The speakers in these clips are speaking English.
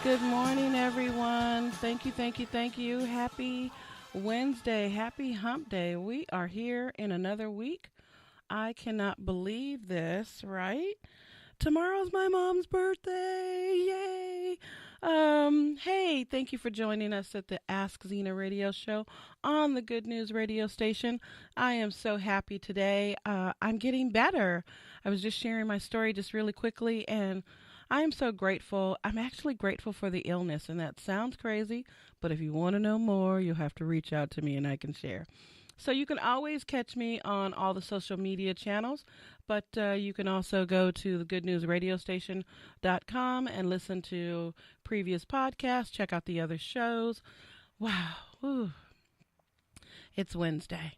Good morning, everyone. Thank you, thank you, thank you. Happy Wednesday. Happy Hump Day. We are here in another week. I cannot believe this, right? Tomorrow's my mom's birthday. Yay. Hey, thank you for joining us at the Ask Zena radio show on the Good News radio station. I am so happy today. I'm getting better. I was just sharing my story just really quickly, and I am so grateful. I'm actually grateful for the illness, and that sounds crazy, but if you want to know more, you'll have to reach out to me and I can share. So you can always catch me on all the social media channels, but you can also go to the goodnewsradiostation.com and listen to previous podcasts, check out the other shows. Wow, whew. It's Wednesday.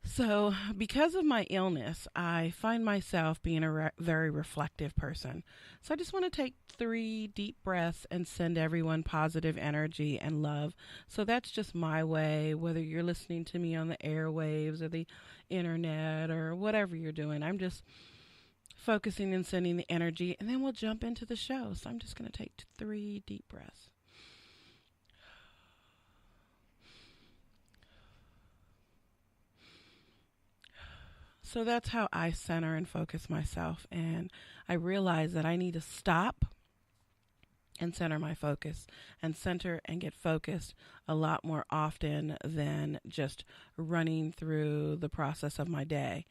So, because of my illness, I find myself being a very reflective person. So, I just want to take 3 deep breaths and send everyone positive energy and love. So, that's just my way, whether you're listening to me on the airwaves or the internet or whatever you're doing. I'm just focusing and sending the energy, and then we'll jump into the show. So, I'm just going to take 3 deep breaths. So that's how I center and focus myself. And I realize that I need to stop and center my focus and center and get focused a lot more often than just running through the process of my day.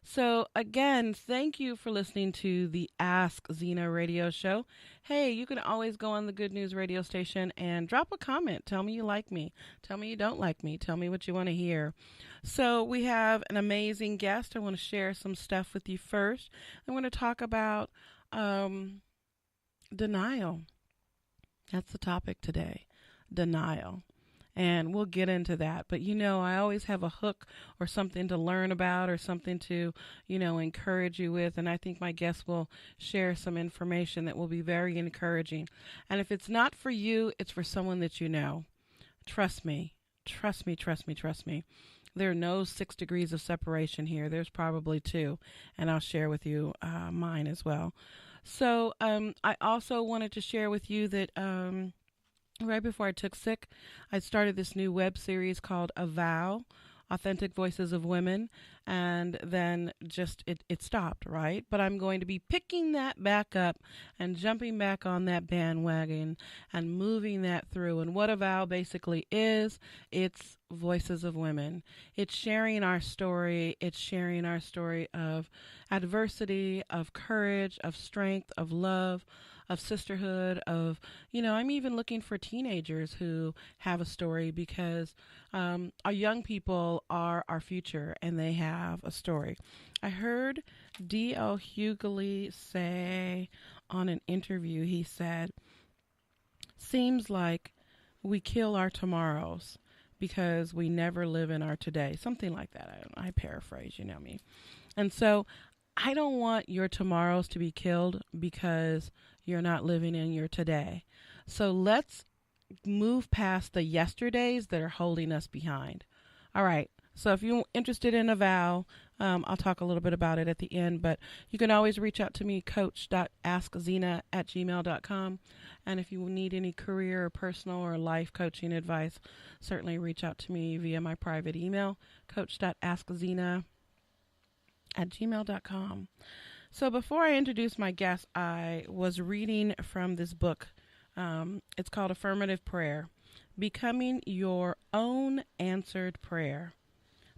So again, thank you for listening to the Ask Zena radio show. Hey, you can always go on the Good News radio station and drop a comment. Tell me you like me. Tell me you don't like me. Tell me what you want to hear. So we have an amazing guest. I want to share some stuff with you first. I want to talk about denial. That's the topic today, denial. And we'll get into that. But, I always have a hook or something to learn about or something to, encourage you with. And I think my guests will share some information that will be very encouraging. And if it's not for you, it's for someone that you know. Trust me. Trust me, trust me, trust me. There are no 6 degrees of separation here. There's probably 2. And I'll share with you mine as well. So I also wanted to share with you that right before I took sick, I started this new web series called A Vow, Authentic Voices of Women, and then just it stopped, right? But I'm going to be picking that back up and jumping back on that bandwagon and moving that through. And what A Vow basically is, it's voices of women. It's sharing our story. It's sharing our story of adversity, of courage, of strength, of love, of sisterhood, of, I'm even looking for teenagers who have a story because our young people are our future and they have a story. I heard D.L. Hughley say on an interview, he said, seems like we kill our tomorrows because we never live in our today. Something like that. I paraphrase, you know me. And so I don't want your tomorrows to be killed because you're not living in your today. So let's move past the yesterdays that are holding us behind. All right. So if you're interested in A Vow, I'll talk a little bit about it at the end, but you can always reach out to me, Coach.AskZena@gmail.com. And if you need any career or personal or life coaching advice, certainly reach out to me via my private email, Coach.AskZena@gmail.com. So before I introduce my guest, I was reading from this book. It's called Affirmative Prayer, Becoming Your Own Answered Prayer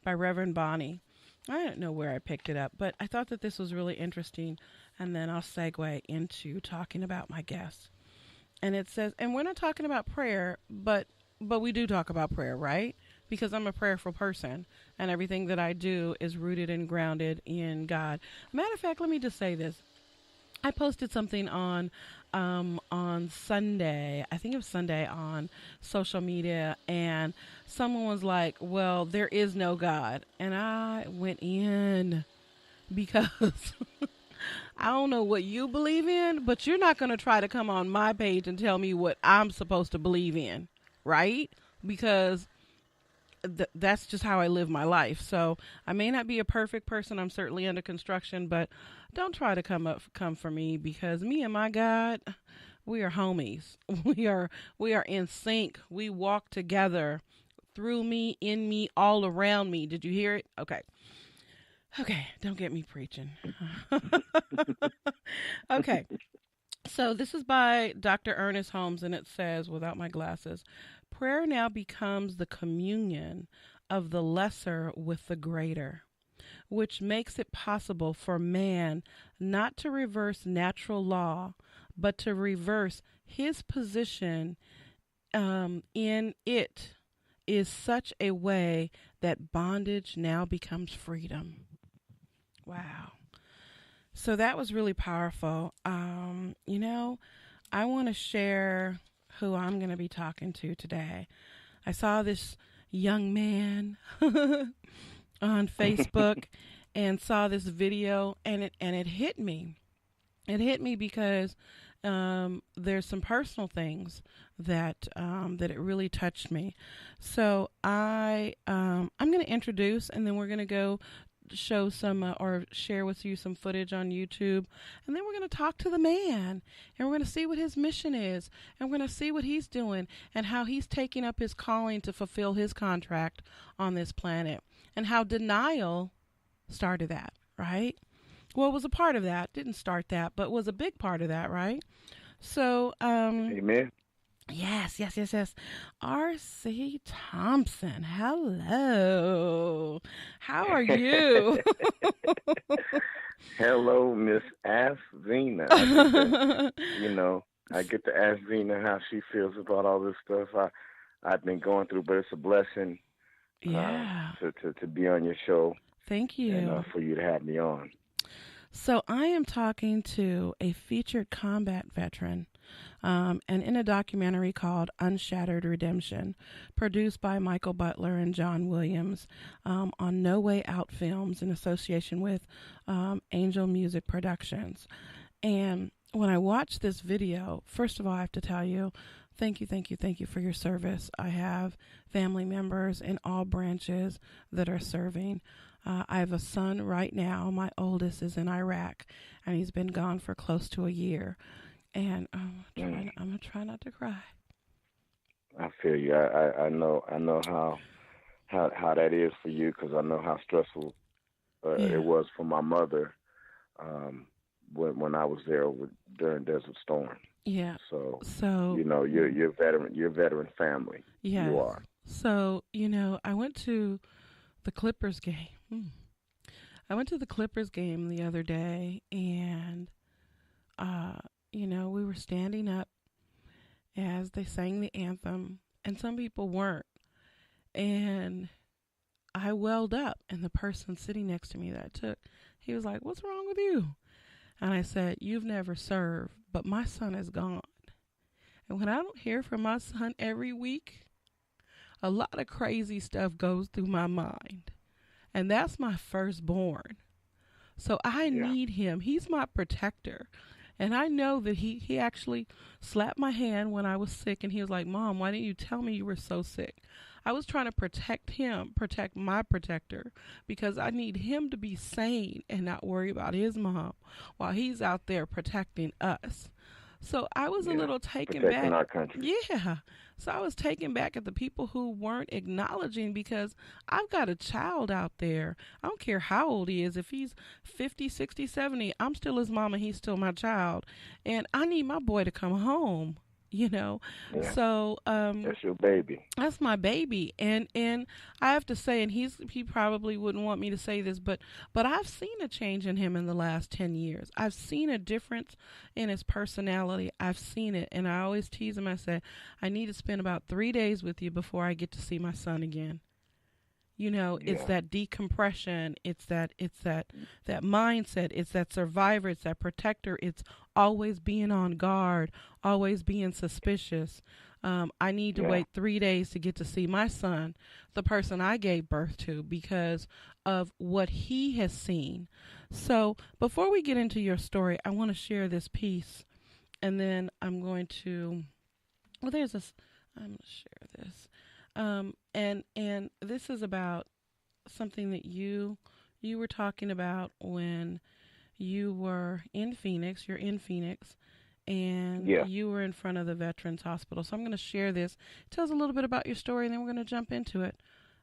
by Reverend Bonnie. I don't know where I picked it up, but I thought that this was really interesting, and then I'll segue into talking about my guest. And it says, and we're not talking about prayer, but we do talk about prayer, right? Because I'm a prayerful person, and everything that I do is rooted and grounded in God. Matter of fact, let me just say this. I posted something on Sunday, I think it was Sunday, on social media, and someone was like, well, there is no God. And I went in because I don't know what you believe in, but you're not going to try to come on my page and tell me what I'm supposed to believe in, right? Because that's just how I live my life. So I may not be a perfect person. I'm certainly under construction, but don't try to come for me, because me and my God, We are homies. We are in sync. We walk together through me, in me, all around me. Did you hear it? Okay. Okay, don't get me preaching. Okay. So this is by Dr. Ernest Holmes, and it says, without my glasses, prayer now becomes the communion of the lesser with the greater, which makes it possible for man not to reverse natural law, but to reverse his position in it is such a way that bondage now becomes freedom. Wow. So that was really powerful. I want to share who I'm going to be talking to today. I saw this young man on Facebook and saw this video, and it hit me. It hit me because there's some personal things that it really touched me. So I'm going to introduce, and then we're going to go show some or share with you some footage on YouTube, and then we're going to talk to the man, and we're going to see what his mission is, and we're going to see what he's doing and how he's taking up his calling to fulfill his contract on this planet, and how denial started that, right? Well, it was a part of that, didn't start that, but was a big part of that, right? So Amen. yes, yes, yes, yes. R.C. Thompson, hello. How are you? Hello, Miss Ask Zena. I get to ask Zena how she feels about all this stuff I've been going through, but it's a blessing Yeah, to be on your show thank and you. for you to have me on. So I am talking to a featured combat veteran, and in a documentary called Unshattered Redemption, produced by Michael Butler and John Williams on No Way Out Films in association with Angel Music Productions. And when I watched this video, first of all, I have to tell you, thank you, thank you, thank you for your service. I have family members in all branches that are serving. I have a son right now. My oldest is in Iraq, and he's been gone for close to a year. And I'm gonna try not to cry. I feel you. I know how that is for you because I know how stressful it Yeah, was for my mother um, when I was there during Desert Storm. yeah. So So you're veteran family. You yes. are. So I went to the Clippers game. I went to the Clippers game the other day, and we were standing up as they sang the anthem, and some people weren't. And I welled up, and the person sitting next to me that I took, he was like, "What's wrong with you?" And I said, "You've never served, but my son is gone. And when I don't hear from my son every week, a lot of crazy stuff goes through my mind. And that's my firstborn. So I Yeah. need him. He's my protector. And I know that he actually slapped my hand when I was sick, and he was like, "Mom, why didn't you tell me you were so sick?" I was trying to protect him, protect my protector, because I need him to be sane and not worry about his mom while he's out there protecting us. So I was a Yeah. little taken Protecting back. our country. Yeah. So I was taken back at the people who weren't acknowledging, because I've got a child out there. I don't care how old he is. If he's 50, 60, 70, I'm still his mama. He's still my child. And I need my boy to come home, you know. Yeah. So That's your baby. that's my baby, and I have to say, and he probably wouldn't want me to say this, but I've seen a change in him in the last 10 years. I've seen a difference in his personality. I've seen it, and I always tease him. I say, I need to spend about 3 days with you before I get to see my son again. It's Yeah. that decompression, it's that mindset, it's that survivor, it's that protector, it's always being on guard, always being suspicious. I need to Yeah. wait 3 days to get to see my son, the person I gave birth to, because of what he has seen. So before we get into your story, I want to share this piece, and then I'm going to. Well, there's this. I'm going to share this. And this is about something that you were talking about when you were in Phoenix. You're in Phoenix, and Yeah. you were in front of the Veterans Hospital. So I'm going to share this. Tell us a little bit about your story, and then we're going to jump into it.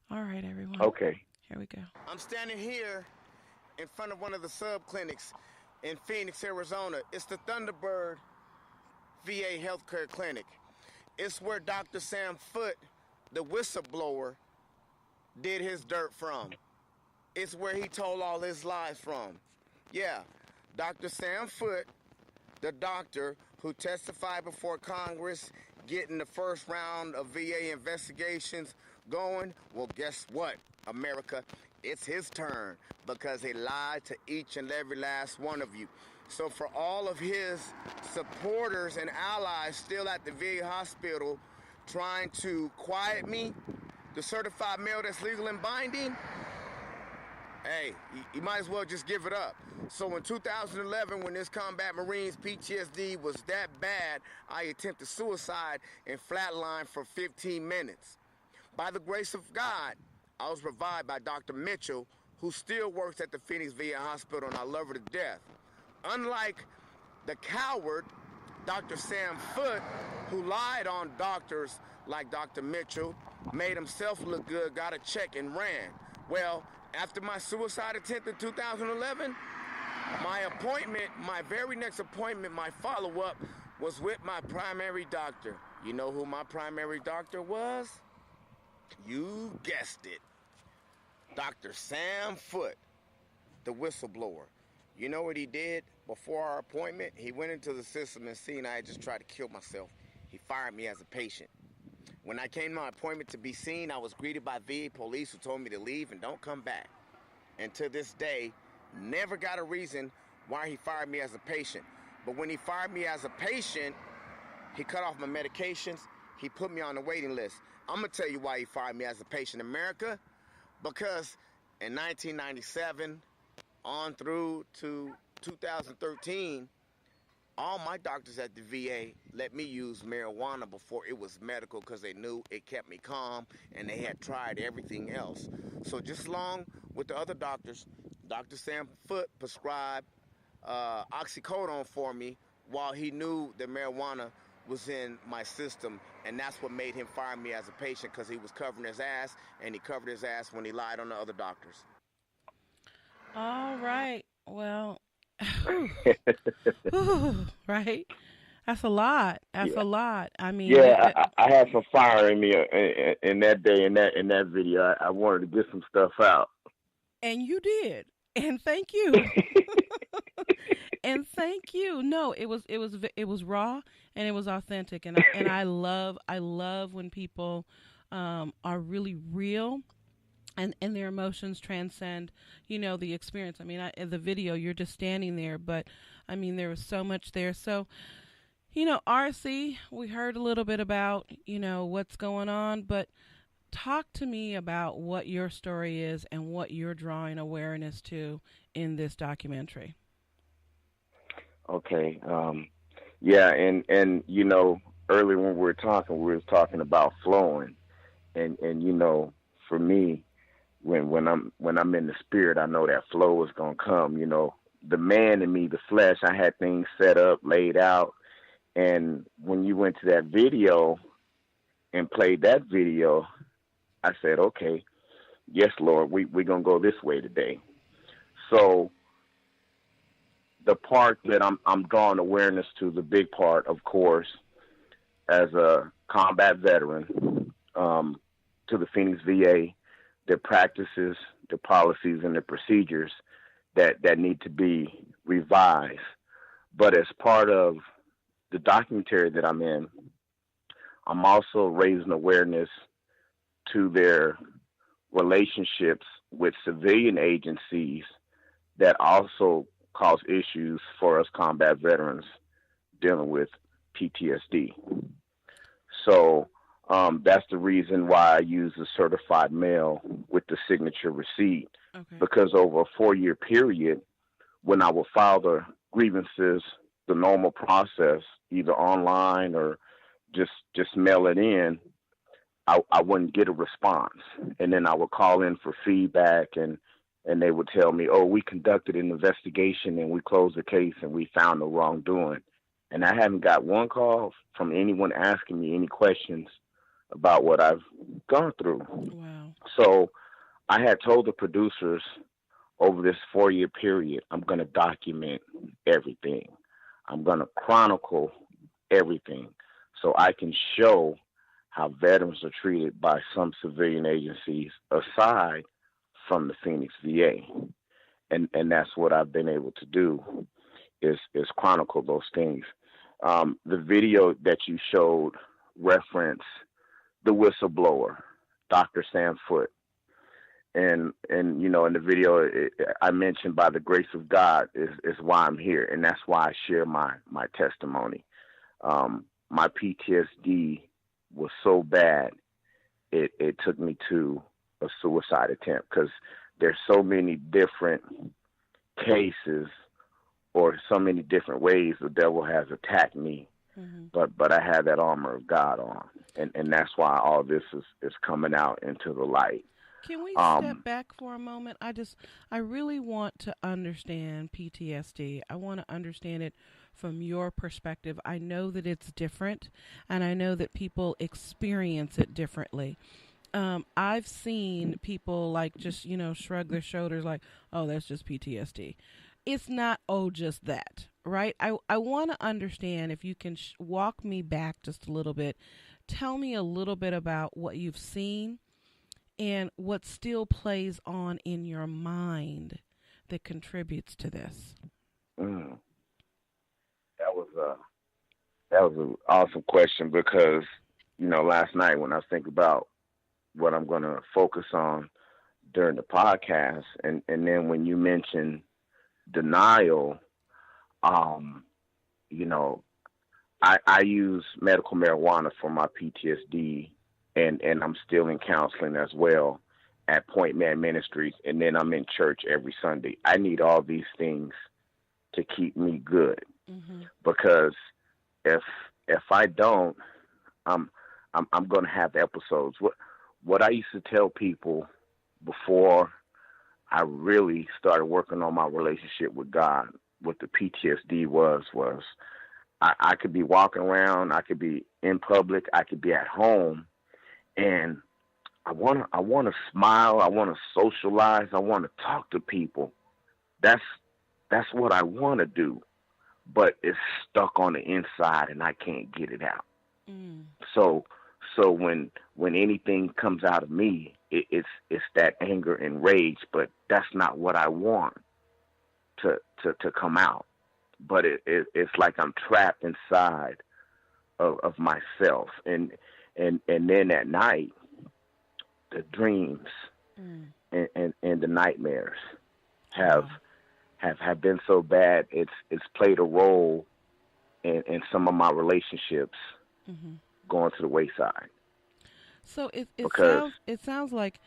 All right, everyone. Okay. Here we go. I'm standing here in front of one of the sub-clinics in Phoenix, Arizona. It's the Thunderbird VA Healthcare Clinic. It's where Dr. Sam Foote, the whistleblower, did his dirt from. It's where he told all his lies from. Yeah, Dr. Sam Foote, the doctor who testified before Congress, getting the first round of VA investigations going, well, guess what, America? It's his turn because he lied to each and every last one of you. So for all of his supporters and allies still at the VA hospital trying to quiet me, the certified mail that's legal and binding, hey, you might as well just give it up. So in 2011, when this combat Marines PTSD was that bad, I attempted suicide and flatlined for 15 minutes. By the grace of God, I was revived by Dr. Mitchell, who still works at the Phoenix VA Hospital, and I love her to death. Unlike the coward, Dr. Sam Foote, who lied on doctors like Dr. Mitchell, made himself look good, got a check, and ran. Well, after my suicide attempt in 2011, my appointment, my very next appointment, my follow-up, was with my primary doctor. You know who my primary doctor was? You guessed it. Dr. Sam Foote, the whistleblower. You know what he did before our appointment? He went into the system and seen I had just tried to kill myself. He fired me as a patient. When I came to my appointment to be seen, I was greeted by VA police who told me to leave and don't come back. And to this day, never got a reason why he fired me as a patient. But when he fired me as a patient, he cut off my medications. He put me on the waiting list. I'm going to tell you why he fired me as a patient, America. Because in 1997 on through to 2013, all my doctors at the VA let me use marijuana before it was medical because they knew it kept me calm and they had tried everything else. So just along with the other doctors, Dr. Sam Foote prescribed oxycodone for me while he knew that marijuana was in my system, and that's what made him fire me as a patient because he was covering his ass, and he covered his ass when he lied on the other doctors. All right. Well, right? That's a lot. That's a lot. I mean, Yeah, I had some fire in me in that day in that video. I wanted to get some stuff out. and you did. And thank you. And thank you. No, it was raw and it was authentic, and I love when people are really real, and their emotions transcend, the experience. I mean, in the video, you're just standing there, but I mean, there was so much there. So, RC, we heard a little bit about, what's going on, but talk to me about what your story is and what you're drawing awareness to in this documentary. Okay. Yeah, and earlier when we were talking about flowing, and for me, when I'm in the spirit, I know that flow is gonna come. The man in me, the flesh, I had things set up, laid out, and when you went to that video and played that video, I said, okay, yes, Lord, we're gonna go this way today. So the part that I'm drawing awareness to, the big part, of course, as a combat veteran, to the Phoenix VA, their practices, their policies, and their procedures that need to be revised. But as part of the documentary that I'm in, I'm also raising awareness to their relationships with civilian agencies that also cause issues for us combat veterans dealing with PTSD. So that's the reason why I use the certified mail with the signature receipt. Okay. Because over a 4-year period, when I would file the grievances, the normal process, either online or just mail it in, I wouldn't get a response. And then I would call in for feedback, and they would tell me, oh, we conducted an investigation and we closed the case and we found no wrongdoing. And I haven't got one call from anyone asking me any questions about what I've gone through. Wow. So I had told the producers over this 4 year period, I'm going to document everything. I'm going to chronicle everything so I can show how veterans are treated by some civilian agencies aside from the Phoenix VA. And that's what I've been able to do is chronicle those things. The video that you showed referenced the whistleblower, Dr. Sam Foote. And you know, in the video, I mentioned by the grace of God is why I'm here, and that's why I share my testimony. My PTSD was so bad, it took me to a suicide attempt because there's so many different cases or so many different ways the devil has attacked me. Mm-hmm. But I had that armor of God on, and that's why all this is coming out into the light. Can we step back for a moment? I really want to understand PTSD. I want to understand it from your perspective. I know that it's different, and I know that people experience it differently. I've seen people like just, shrug their shoulders like, oh, that's just PTSD. It's not, oh, just that, right? I want to understand if you can walk me back just a little bit. Tell me a little bit about what you've seen and what still plays on in your mind that contributes to this. Mm, that was an awesome question because last night when I think about what I'm going to focus on during the podcast, and then when you mentioned denial, you know, I use medical marijuana for my PTSD, and I'm still in counseling as well at Point Man Ministries, and then I'm in church every Sunday. I need all these things to keep me good, because if I don't, I'm going to have episodes. What I used to tell people before I really started working on my relationship with God, what the PTSD was I could be walking around, I could be in public, I could be at home, and I want to smile, I want to socialize, I want to talk to people. That's what I want to do, but it's stuck on the inside and I can't get it out. So when anything comes out of me, it's that anger and rage, but that's not what I want to come out. But it's like I'm trapped inside of myself, and then at night, the dreams and the nightmares have been so bad. It's played a role in some of my relationships going to the wayside. So it because sounds like,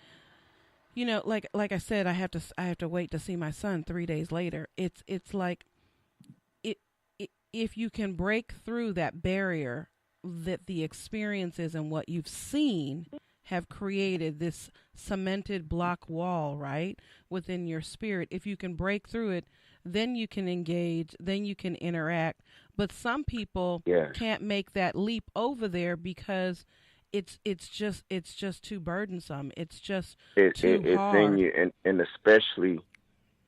like I said, I have to wait to see my son 3 days later. It's like if you can break through that barrier that the experiences and what you've seen have created this cemented block wall, right, within your spirit. If you can break through it, then you can engage, then you can interact. But some people can't make that leap over there because it's just too burdensome. It's just too hard. It's in you, and especially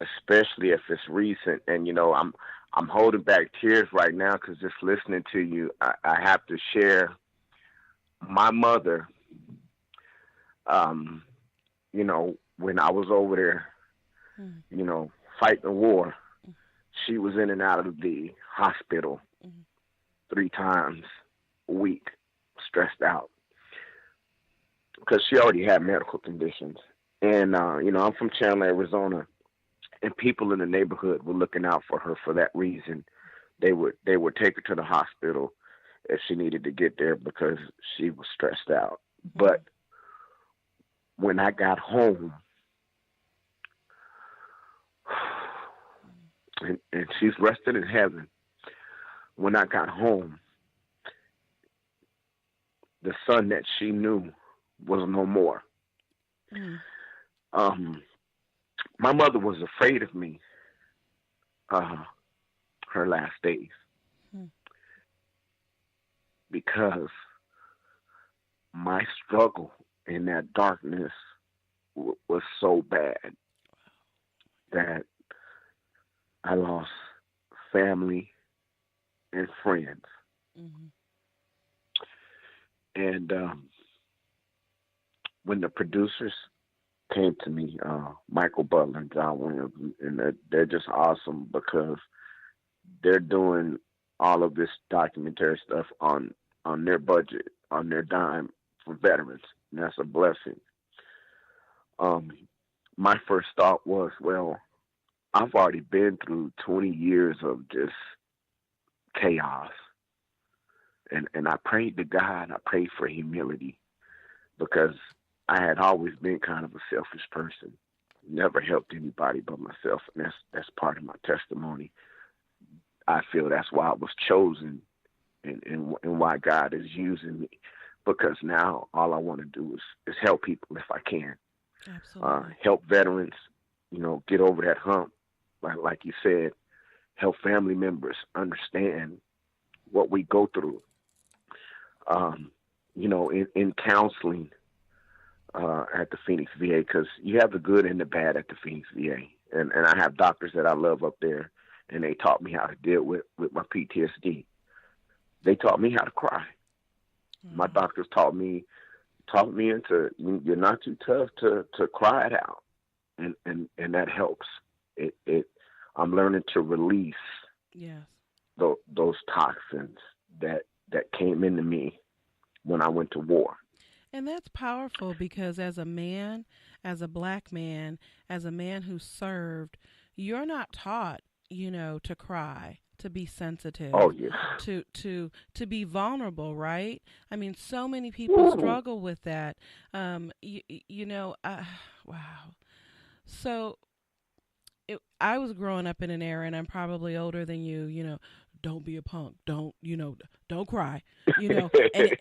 if it's recent. And I'm holding back tears right now because just listening to you, I have to share my mother. When I was over there, fighting the war, she was in and out of the hospital 3 times a week, stressed out, because she already had medical conditions. And, I'm from Chandler, Arizona, and people in the neighborhood were looking out for her for that reason. They would take her to the hospital if she needed to get there because she was stressed out. But when I got home, and she's rested in heaven, when I got home, the son that she knew was no more. My mother was afraid of me her last days. because my struggle in that darkness was so bad that I lost family and friends. Mhm. And when the producers came to me, Michael Butler and John Williams, and they're just awesome because they're doing all of this documentary stuff on their budget, on their dime for veterans, and that's a blessing. Um, my first thought was, well, I've already been through 20 years of just chaos, and I prayed to God. I prayed for humility because I had always been kind of a selfish person, never helped anybody but myself, and that's part of my testimony. I feel that's why I was chosen, and why God is using me, because now all I want to do is help people if I can, Absolutely. help veterans, get over that hump, like you said, help family members understand what we go through. Um, in counseling at the Phoenix VA, because you have the good and the bad at the Phoenix VA, and I have doctors that I love up there, and they taught me how to deal with my PTSD. They taught me how to cry. My Wow. doctors taught me into, you're not too tough to cry it out, and that helps. It I'm learning to release Yes. those toxins that came into me when I went to war. And that's powerful because as a man, as a black man, as a man who served, you're not taught, to cry, to be Oh sensitive, yeah. to be vulnerable, right? I mean, so many people Woo. struggle with that. Wow. So I was growing up in an era, and I'm probably older than you. Don't be a punk. Don't cry. And if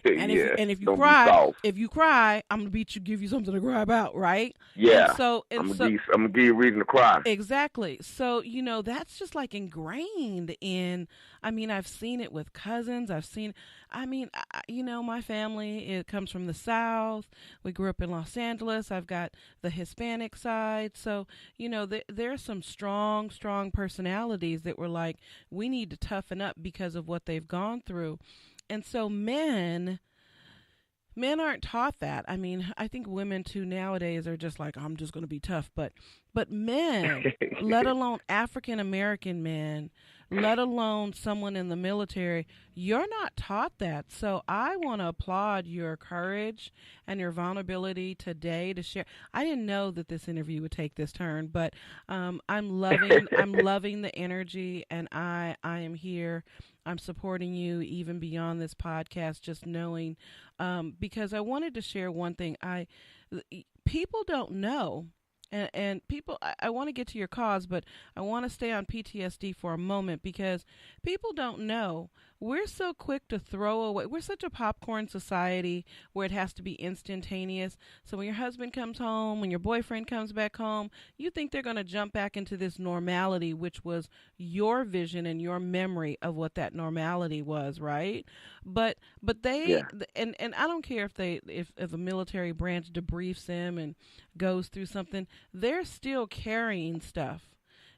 you Yeah. and if you Don't be cry, soft. I'm gonna beat you, give you something to cry about, right? And Yeah. so and I'm gonna so give you a reason to cry. Exactly. So, that's just like ingrained in, I mean, I've seen it with cousins. I mean, my family, it comes from the South. We grew up in Los Angeles. I've got the Hispanic side. So, there's some strong, strong personalities that were like, we need to toughen up because of what they've gone through. And so men aren't taught that. I mean, I think women too nowadays are just like, I'm just going to be tough, but men, let alone African American men, let alone someone in the military, you're not taught that. So I want to applaud your courage and your vulnerability today to share. I didn't know that this interview would take this turn, but I'm loving the energy, and I am here. I'm supporting you even beyond this podcast, just knowing, because I wanted to share one thing. People don't know, and people. I want to get to your cause, but I want to stay on PTSD for a moment because people don't know. We're so quick to throw away. We're such a popcorn society where it has to be instantaneous. So when your husband comes home, when your boyfriend comes back home, you think they're going to jump back into this normality, which was your vision and your memory of what that normality was, right? But they, Yeah. and I don't care if a military branch debriefs them and goes through something, they're still carrying stuff.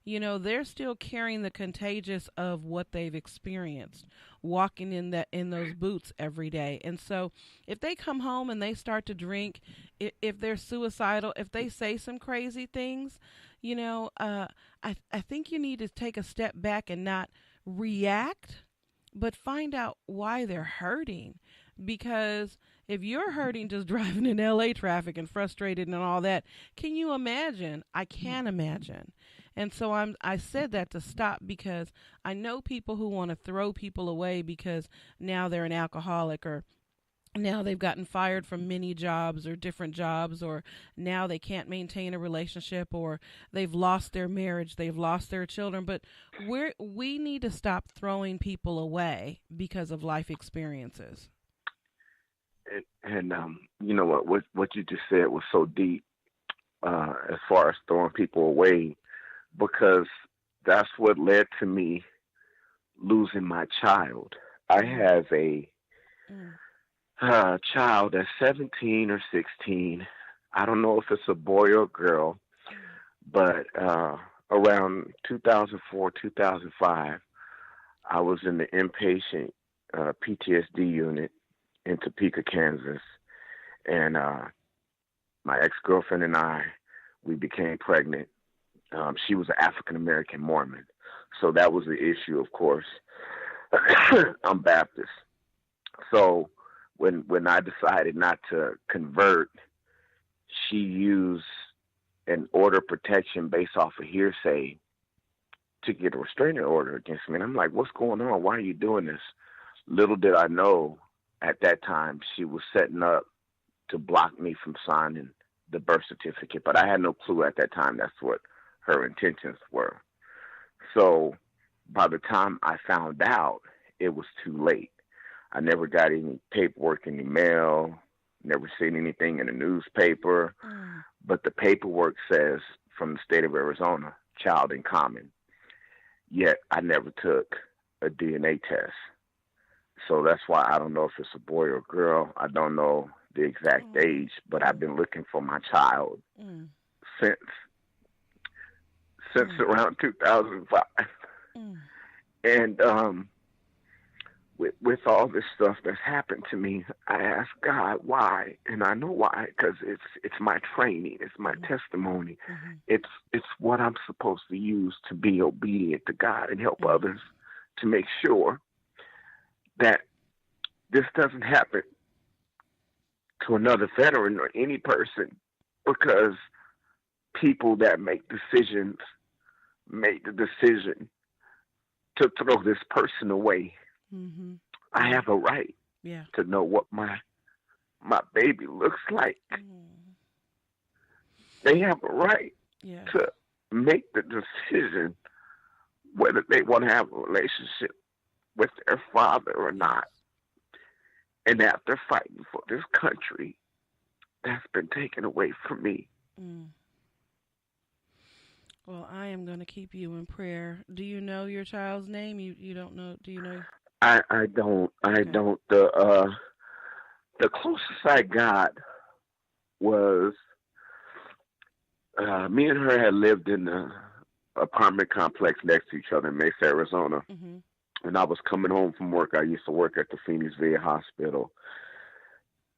They're still carrying the contagious of what they've experienced, walking in those boots every day. And so, if they come home and they start to drink, if they're suicidal, if they say some crazy things, I think you need to take a step back and not react, but find out why they're hurting. Because if you're hurting just driving in LA traffic and frustrated and all that, can you imagine? I can imagine. And so I said that to stop because I know people who want to throw people away because now they're an alcoholic, or now they've gotten fired from many jobs or different jobs, or now they can't maintain a relationship, or they've lost their marriage, they've lost their children. But we need to stop throwing people away because of life experiences. And you know what you just said was so deep, as far as throwing people away, because that's what led to me losing my child. I Mm. have Mm. child that's 17 or 16. I don't know if it's a boy or girl, Mm. but around 2004, 2005, I was in the inpatient PTSD unit in Topeka, Kansas, and my ex-girlfriend and we became pregnant. She was an African American Mormon, so that was the issue, of course. I'm Baptist, so when I decided not to convert, she used an order of protection based off of hearsay to get a restraining order against me. And I'm like, what's going on? Why are you doing this? Little did I know at that time she was setting up to block me from signing the birth certificate, but I had no clue at that time that's what her intentions were. So by the time I found out, it was too late. I never got any paperwork in the mail, never seen anything in the newspaper, Mm. but the paperwork says from the state of Arizona, child in common. Yet I never took a DNA test. So that's why I don't know if it's a boy or girl. I don't know the exact Mm. age, but I've Mm. been looking for my child Mm. since Mm. around 2005. Mm. And with all this stuff that's happened to me, I ask God why, and I know why because it's my training, it's my Mhm. testimony, Mhm. it's what I'm supposed to use to be obedient to God and help Mhm. others to make sure that this doesn't happen to another veteran or any person because people that make decisions make the decision to throw this person away. Mhm. I Yeah. have a right Yeah. to know what my baby looks like. Mm. They have a right Yes. to make the decision whether they want to have a relationship with their father or Yes. not. And after fighting for this country, that's been taken away from me. Mm. Well, I am going to keep you in prayer. Do you know your child's name? You don't know? Do you know? I Okay. don't. The closest I got was me and her had lived in the apartment complex next to each other in Mesa, Arizona. Mhm. And I was coming home from work. I used to work at the Phoenix VA Hospital.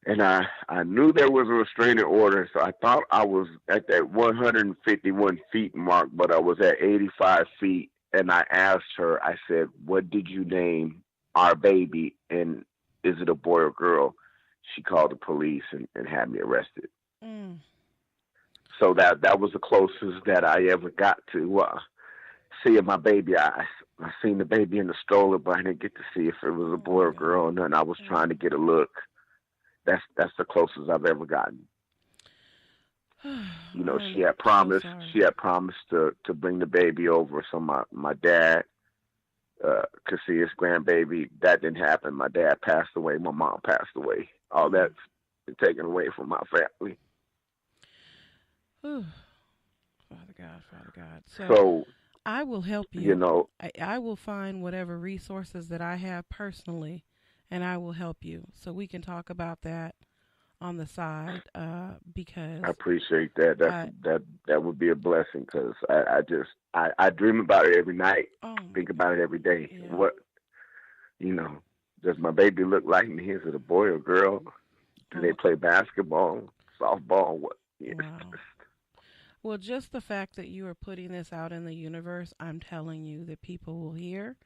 And I knew there was a restraining order, so I thought I was at that 151 feet mark, but I was at 85 feet. And I asked her, I said, what did you name our baby? And is it a boy or girl? She called the police and had me arrested. Mm. So that was the closest that I ever got to seeing my baby. I seen the baby in the stroller, but I didn't get to see if it was a Oh boy my or girl. God. And then I was trying to Mm. get a look. That's the closest I've ever gotten. You know, I'm so sorry. she had promised to bring the baby over so my dad could see his grandbaby. That didn't happen. My dad passed away. My mom passed away. All Mm. that's been taken away from my family. Whew. Father God, Father God. So So I will help you you. know, I will find whatever resources that I have personally, and I will help you. So we can talk about that on the side I because appreciate that. I, That would be a blessing because I just I dream about it every night. oh my Think about it God. every day. Yeah. What you know, does my baby look like me? Is it a boy or girl? Do they Well, play basketball, softball? What? Yeah. wow. Well, just the fact that you are putting this out in the universe, I'm telling you that people will hear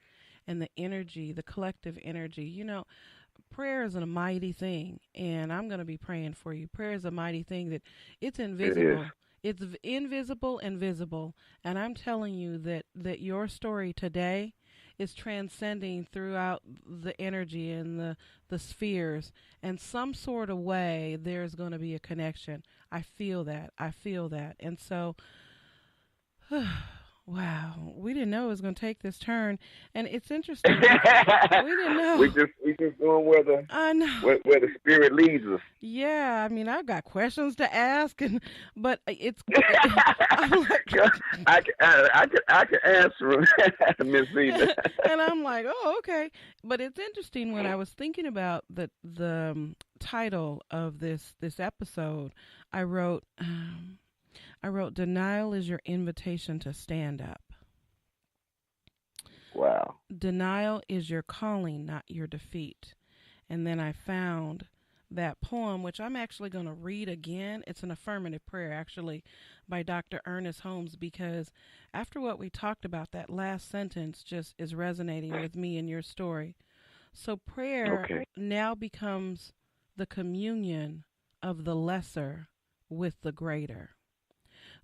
and the energy, the collective energy. Prayer is a mighty thing, and I'm going to be praying for you. Prayer is a mighty thing that it's It is. invisible. It's invisible and visible. And I'm telling you that your story today is transcending throughout the energy and the spheres. And some sort of way, there's going to be a connection. I feel that. I feel that. And so, wow, we didn't know it was going to take this turn. And it's interesting because we didn't know. we just going where the I know. where the spirit leads us. Yeah, I mean, I've got questions to ask, and but I'm like, I can answer them, Miss Zena. and I'm like, oh, okay. But it's interesting when I was thinking about the title of this episode. I wrote, denial is your invitation to stand up. Wow. Denial is your calling, not your defeat. And then I found that poem, which I'm actually going to read again. It's an affirmative prayer, actually, by Dr. Ernest Holmes, because after what we talked about, that last sentence just is resonating with me and your story. So prayer Okay. now becomes the communion of the lesser with the greater,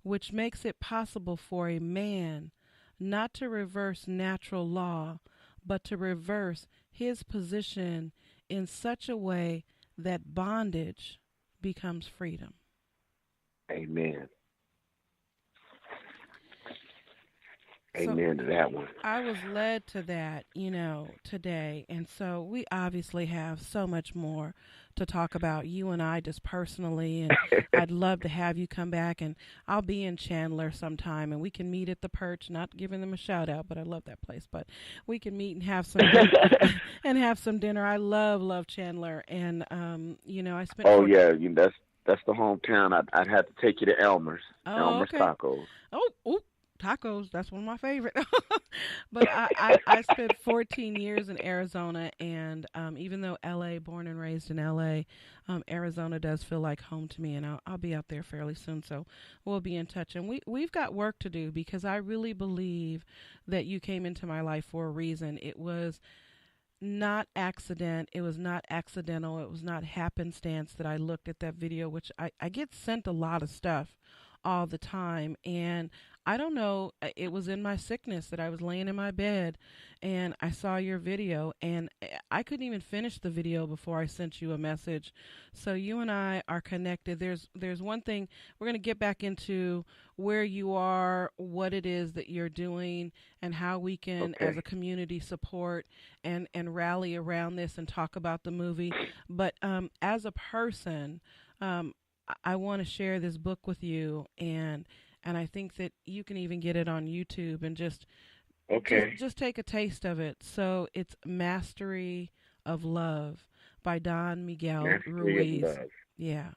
which makes it possible for a man not to reverse natural law, but to reverse his position in such a way that bondage becomes freedom. Amen. So Amen to that one. I was led to that, today. And so we obviously have so much more to talk about, you and I just personally. And I'd love to have you come back, and I'll be in Chandler sometime, and we can meet at the Perch, not giving them a shout out, but I love that place. But we can meet and have some and have some dinner. I love Chandler. And, I spent Oh yeah, that's the hometown. I'd have to take you to Elmer's. Oh, Elmer's okay. Tacos. Oh, tacos. That's one of my favorite. But I spent 14 years in Arizona, and even though LA, born and raised in LA, Arizona does feel like home to me, and I'll be out there fairly soon. So we'll be in touch, and we've got work to do, because I really believe that you came into my life for a reason. It was not accident. It was not accidental. It was not happenstance that I looked at that video, which I get sent a lot of stuff all the time. And I don't know, it was in my sickness that I was laying in my bed and I saw your video, and I couldn't even finish the video before I sent you a message. So you and I are connected. There's one thing, we're going to get back into where you are, what it is that you're doing, and how we can, Okay. as a community, support and rally around this and talk about the movie. But as a person, I want to share this book with you, and I think that you can even get it on YouTube, and Okay. just take a taste of it. So it's Mastery of Love by Don Miguel Mastery of Ruiz. love. Yeah.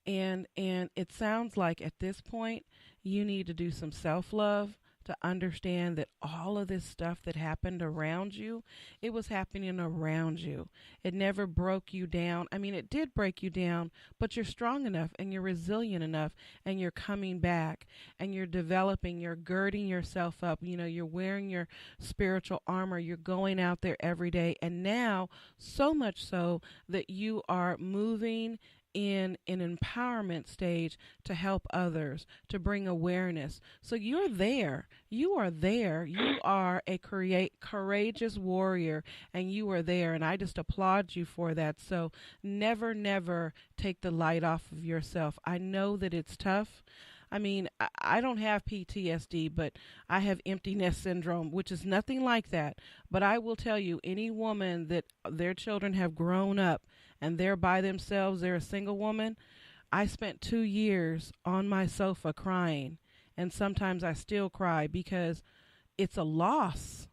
And it sounds like at this point you need to do some self-love to understand that all of this stuff that happened around you, it was happening around you. It never broke you down. I mean, it did break you down, but you're strong enough and you're resilient enough, and you're coming back and you're developing, you're girding yourself up. You're wearing your spiritual armor. You're going out there every day. And now, so much so that you are moving in an empowerment stage to help others, to bring awareness. So you're there. You are there. You are a courageous warrior, and you are there. And I just applaud you for that. So never take the light off of yourself. I know that it's tough. I mean, I don't have PTSD, but I have empty nest syndrome, which is nothing like that. But I will tell you, any woman that their children have grown up and they're by themselves, they're a single woman. I spent 2 years on my sofa crying, and sometimes I still cry because it's a loss.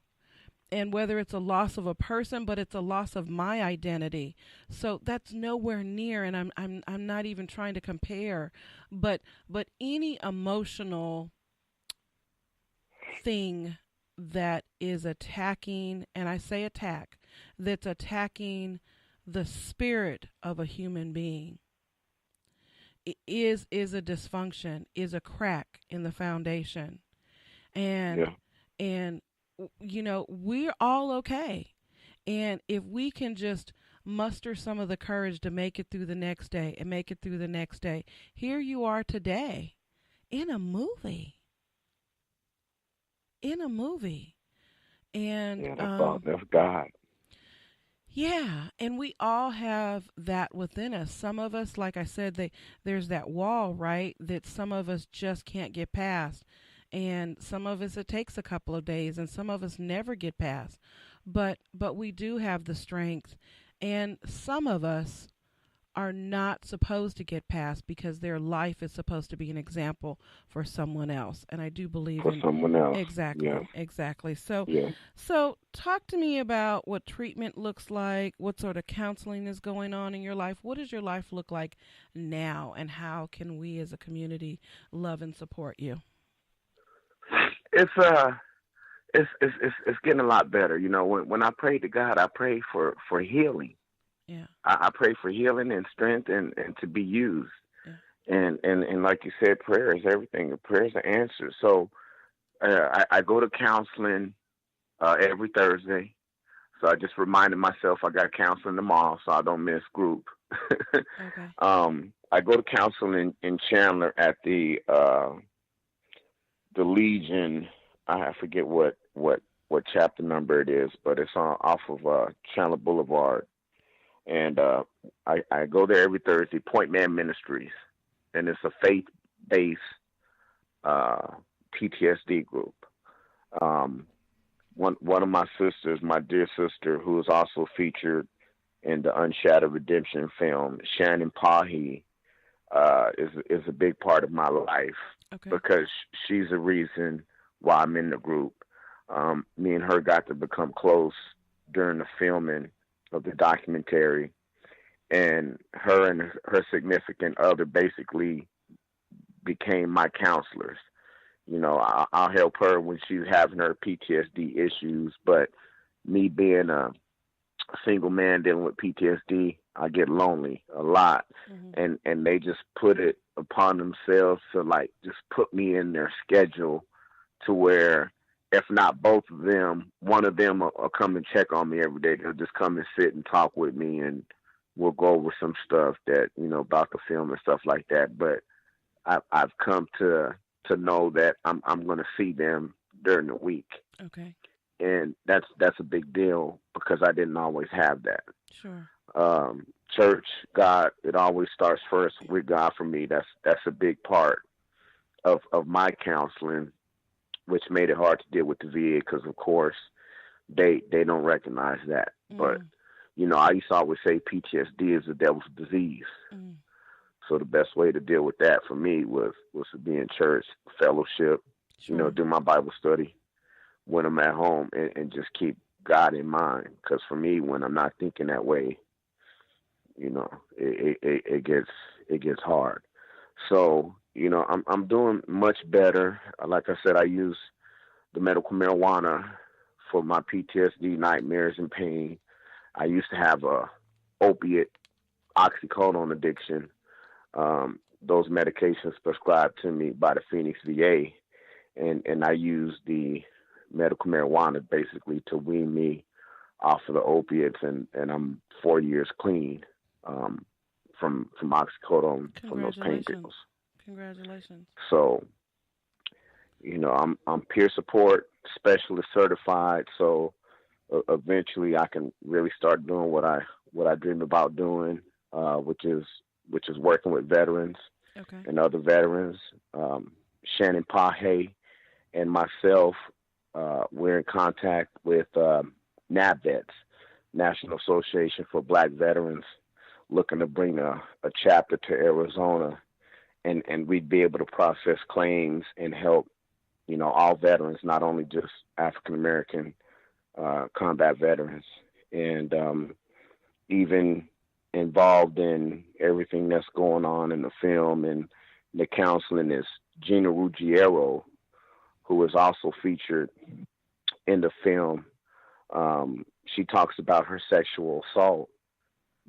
And whether it's a loss of a person, but it's a loss of my identity. So that's nowhere near, and I'm not even trying to compare, but any emotional thing that is attacking, and I say attack, that's attacking the spirit of a human being, is a dysfunction, is a crack in the foundation. And Yeah. and we're all okay. And if we can just muster some of the courage to make it through the next day and make it through the next day, here you are today in a movie. In a movie. And Yeah, that's God. yeah, and we all have that within us. Some of us, like I said, there's that wall, right, that some of us just can't get past. And some of us, it takes a couple of days, and some of us never get past. but we do have the strength, and some of us are not supposed to get past because their life is supposed to be an example for someone else. And I do believe For in someone else. Yeah. exactly. So Yeah. talk to me about what treatment looks like, what sort of counseling is going on in your life. What does your life look like now, and how can we as a community love and support you? It's it's getting a lot better. You know, when I pray to God, I pray for healing. Yeah. I pray for healing and strength and to be used. Yeah. And like you said, prayer is everything. Prayers are answered. So I go to counseling every Thursday. So I just reminded myself I got counseling tomorrow, so I don't miss group. Okay. I go to counseling in Chandler at the Legion. I forget what chapter number it is, but it's on off of Chandler Boulevard, and I go there every Thursday. Point Man Ministries, and it's a faith based uh, PTSD group. Um, one of my sisters, my dear sister, who is also featured in the Unshadowed Redemption film, Shannon Pahi, is a big part of my life Okay. because she's the reason why I'm in the group. Me and her got to become close during the filming of the documentary, and her significant other basically became my counselors. You know, I'll help her when she's having her PTSD issues, but me being a single man dealing with PTSD, I get lonely a lot, Hmm. and they just put it upon themselves to like just put me in their schedule to where if not both of them, one of them will come and check on me every day. They'll just come and sit and talk with me, and we'll go over some stuff that about the film and stuff like that. But I've come to know that I'm going to see them during the week, Okay. and that's a big deal because I didn't always have that. Sure. Church, God, it always starts first with God for me. That's a big part of my counseling, which made it hard to deal with the VA because, of course, they don't recognize that. But Mm. I used to always say PTSD is the devil's disease. Mm. So the best way to deal with that for me was to be in church, fellowship, Sure. do my Bible study when I'm at home, and just keep God in mind. Because for me, when I'm not thinking that way, it gets hard. So I'm doing much better. Like I said, I use the medical marijuana for my PTSD nightmares and pain. I used to have a opiate oxycodone addiction. Those medications prescribed to me by the Phoenix VA, and I use the medical marijuana basically to wean me off of the opiates, and I'm 4 years clean from oxycodone from those pain Congratulations. pills. Congratulations. So I'm peer support specialist certified, so eventually I can really start doing what I dream about doing, which is working with veterans Okay. and other veterans. Shannon Pahe and myself, we're in contact with NAVETS, National Association for Black Veterans, looking to bring a chapter to Arizona, and we'd be able to process claims and help all veterans, not only just African American combat veterans, and even involved in everything that's going on in the film and the counseling is Gina Ruggiero, who is also featured in the film. She talks about her sexual assault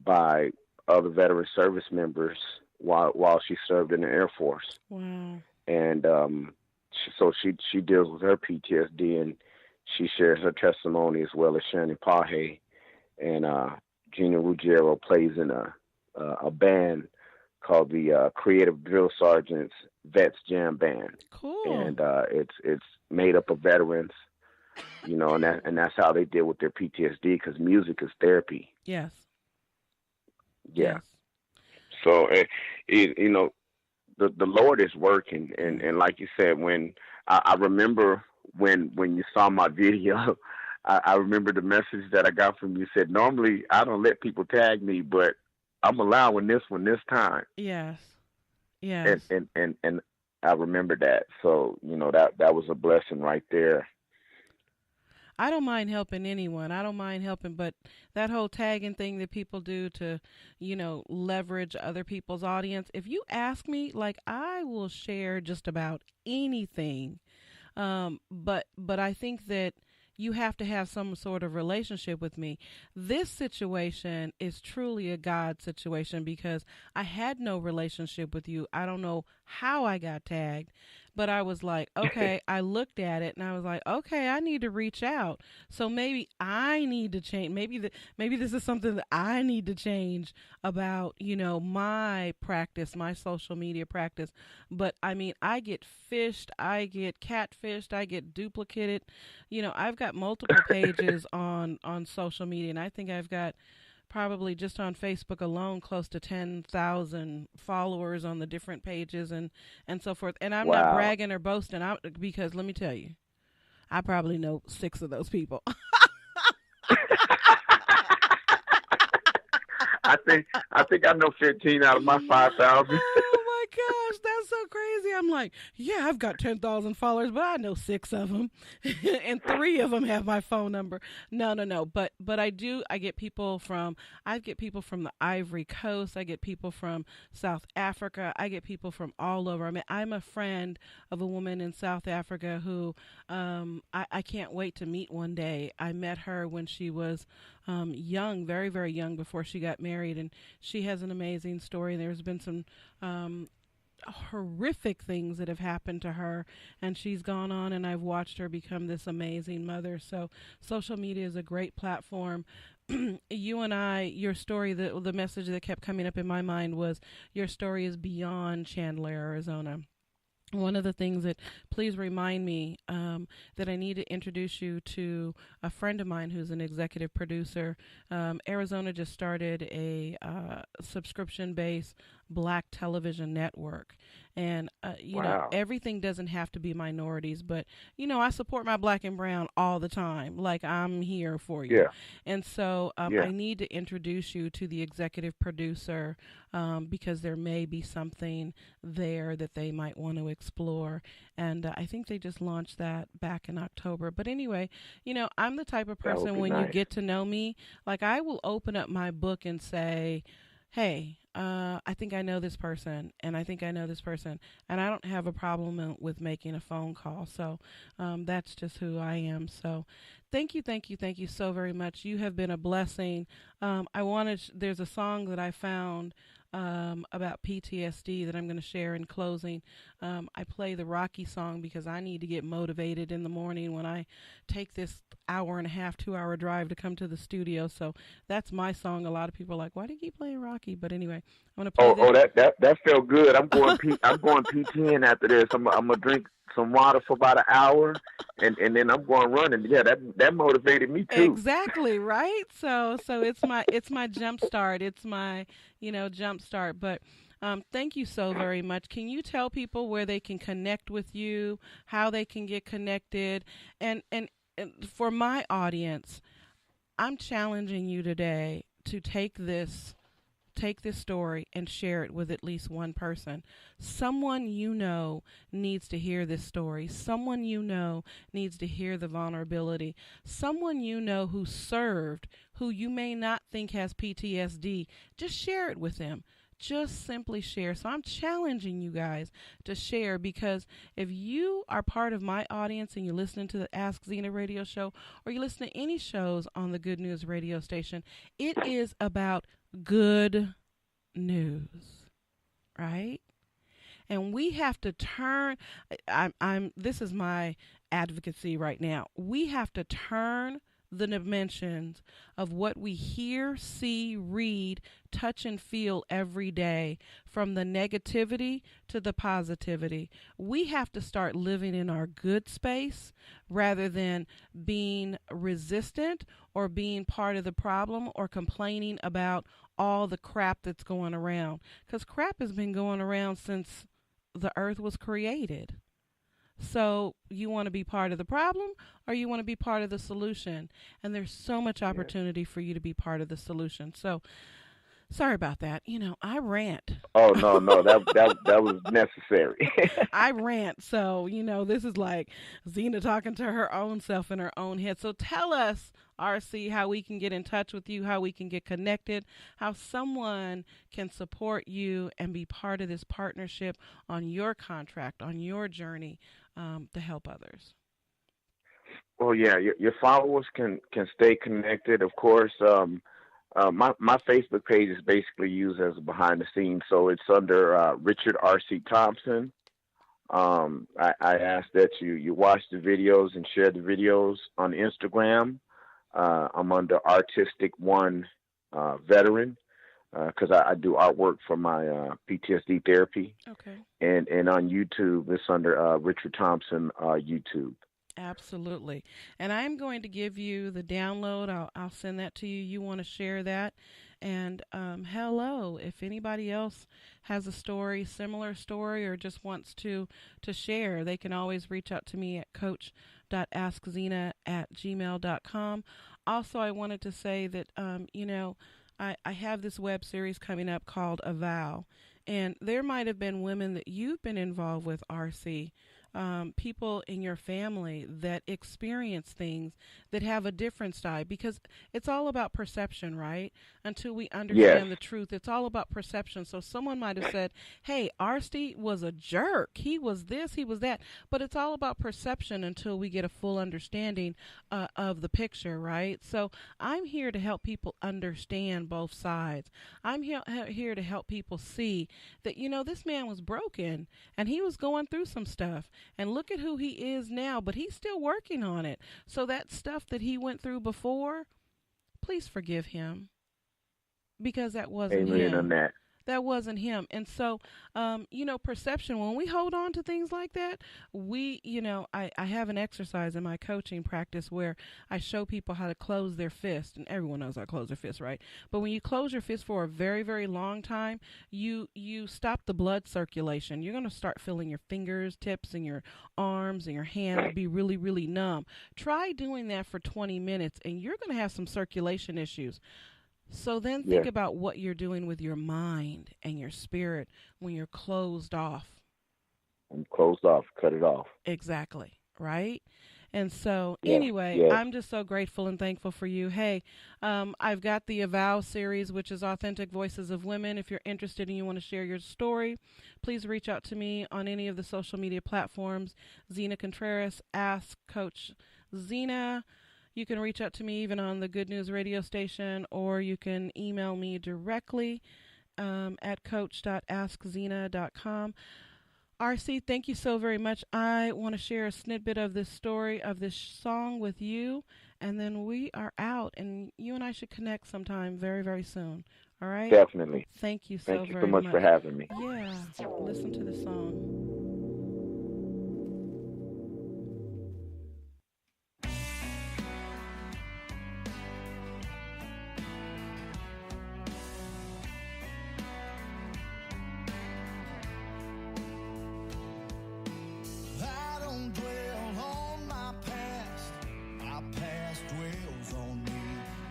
by other veteran service members while she served in the Air Force, Wow. and so she deals with her PTSD, and she shares her testimony as well as Shannon Pahe, and Gina Ruggiero plays in a band called the Creative Drill Sergeants Vets Jam Band, Cool. and it's made up of veterans, and that's how they deal with their PTSD because music is therapy. Yes. Yeah. Yes. So the Lord is working, and Mm. like you said, when I remember when you saw my video, I remember the message that I got from you said, normally I don't let people tag me, but I'm allowing this one this time. Yes. And, Yes. and I remember that. So, that was a blessing right there. I don't mind helping anyone. I don't mind helping, but that whole tagging thing that people do to, leverage other people's audience. If you ask me, like I will share just about anything. But I think that you have to have some sort of relationship with me. This situation is truly a God situation because I had no relationship with you. I don't know how I got tagged, but I was like, okay, I looked at it and I was like, okay, I need to reach out. So maybe I need to change. Maybe this is something that I need to change about, my practice, my social media practice. But I mean, I get fished, I get catfished, I get duplicated. I've got multiple pages on social media, and I think I've got probably just on Facebook alone close to 10,000 followers on the different pages and so forth. And I'm not Wow. bragging or boasting out because let me tell you, I probably know 6 of those people. I think I know 15 out of my 5,000. Oh my gosh, that's so crazy. I'm like, yeah, I've got 10,000 followers, but I know 6 of them and 3 of them have my phone number. No, no, no, but I get people from the Ivory Coast, I get people from South Africa, I get people from all over. I mean, I'm a friend of a woman in South Africa who I can't wait to meet one day. I met her when she was young, very, very young before she got married. And she has an amazing story. There's been some horrific things that have happened to her. And she's gone on, and I've watched her become this amazing mother. So social media is a great platform. You and I, your story, the message that kept coming up in my mind was your story is beyond Chandler, Arizona. One of the things that please remind me that I need to introduce you to a friend of mine who's an executive producer. Arizona just started a subscription based black television network. And, Wow. everything doesn't have to be minorities, but, I support my black and brown all the time. Like, I'm here for you. Yeah. And so Yeah. I need to introduce you to the executive producer because there may be something there that they might want to explore. And I think they just launched that back in October. But anyway, I'm the type of That would person be when you nice. get to know me, like I will open up my book and say, hey, I think I know this person, and I think I know this person, and I don't have a problem with making a phone call. So that's just who I am. So thank you so very much. You have been a blessing. There's a song that I found about PTSD that I'm going to share in closing. I play the Rocky song because I need to get motivated in the morning when I take this hour and a half, 2 hour drive to come to the studio. So that's my song. A lot of people are like, why do you keep playing Rocky? But anyway, I'm going to play Oh, this. that felt good. I'm going PT after this. I'm gonna drink some water for about an hour, and then I'm going running. Yeah, that motivated me too. Exactly, right? So it's my jump start. It's my, jump start. But thank you so very much. Can you tell people where they can connect with you, how they can get connected? And for my audience, I'm challenging you today to take this story and share it with at least one person. Someone needs to hear this story. Someone needs to hear the vulnerability. Someone who served, who you may not think has PTSD. Just share it with them. Just simply share. So I'm challenging you guys to share because if you are part of my audience and you're listening to the Ask Zena radio show or you listen to any shows on the Good News radio station, it is about good news, right? And we have to turn. I'm. This is my advocacy right now. We have to turn the dimensions of what we hear, see, read, touch, and feel every day from the negativity to the positivity. We have to start living in our good space rather than being resistant or being part of the problem or complaining about all the crap that's going around. Because crap has been going around since the earth was created. So you want to be part of the problem or you want to be part of the solution? And there's so much Yes. opportunity for you to be part of the solution. So sorry about that. I rant. Oh no, no, that was necessary. I rant. So, this is like Zena talking to her own self in her own head. So tell us, RC, how we can get in touch with you, how we can get connected, how someone can support you and be part of this partnership on your contract, on your journey to help others. Well, yeah, your followers can stay connected. Of course, my Facebook page is basically used as a behind the scenes, so it's under Richard R.C. Thompson. I ask that you watch the videos and share the videos on Instagram. I'm under Artistic One Veteran because I do artwork for my PTSD therapy, Okay. and on YouTube it's under Richard Thompson YouTube. Absolutely. And I'm going to give you the download. I'll send that to you. You want to share that. And hello, if anybody else has a story, similar story, or just wants to share, they can always reach out to me at coach.AskZena@gmail.com. Also, I wanted to say that, I have this web series coming up called A Vow. And there might have been women that you've been involved with, RC, people in your family that experience things that have a different side, because it's all about perception, right? Until we Yes, understand the truth, it's all about perception. So someone might have said, hey, Arsty was a jerk. He was this, he was that. But it's all about perception until we get a full understanding of the picture, right? So I'm here to help people understand both sides. I'm here to help people see that, this man was broken and he was going through some stuff. And look at who he is now, but he's still working on it. So that stuff that he went through before, please forgive him, because that wasn't amen on him. that. That wasn't him. And so, perception, when we hold on to things like that, I have an exercise in my coaching practice where I show people how to close their fist. And everyone knows how to close their fist, right? But when you close your fist for a very, very long time, you stop the blood circulation. You're going to start feeling your fingers, tips, and your arms and your hands be really, really numb. Try doing that for 20 minutes, and you're going to have some circulation issues. So then think Yes, about what you're doing with your mind and your spirit when you're closed off. I'm closed off. Cut it off. Exactly, right? And so, Yes, anyway, yes, I'm just so grateful and thankful for you. Hey, I've got the Avow series, which is Authentic Voices of Women. If you're interested and you want to share your story, please reach out to me on any of the social media platforms. Zena Contreras, Ask Coach Zena. You can reach out to me even on the Good News radio station, or you can email me directly at coach.askzena.com. RC, thank you so very much. I want to share a snippet of this story, of this song with you, and then we are out, and you and I should connect sometime very, very soon. All right? definitely. Thank you so Thank you so very much for much. having me. Yeah, listen to the song. I don't dwell on my past dwells on me.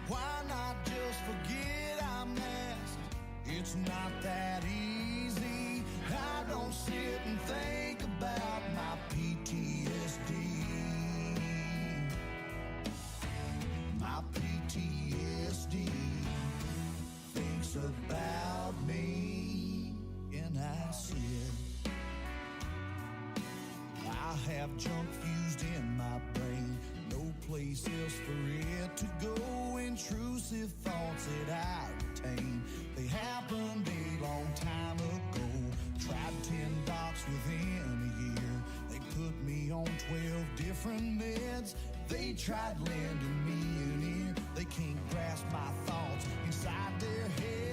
Why not just forget I'm asked? It's not that easy. I don't sit and think about my PTSD. My PTSD thinks about me, and I said, I have junk fused in my brain, no place else for it to go. Intrusive thoughts that I retain, they happened a long time ago. Tried 10 docs within a year, they put me on 12 different meds. They tried lending me an ear, they can't grasp my thoughts inside their head.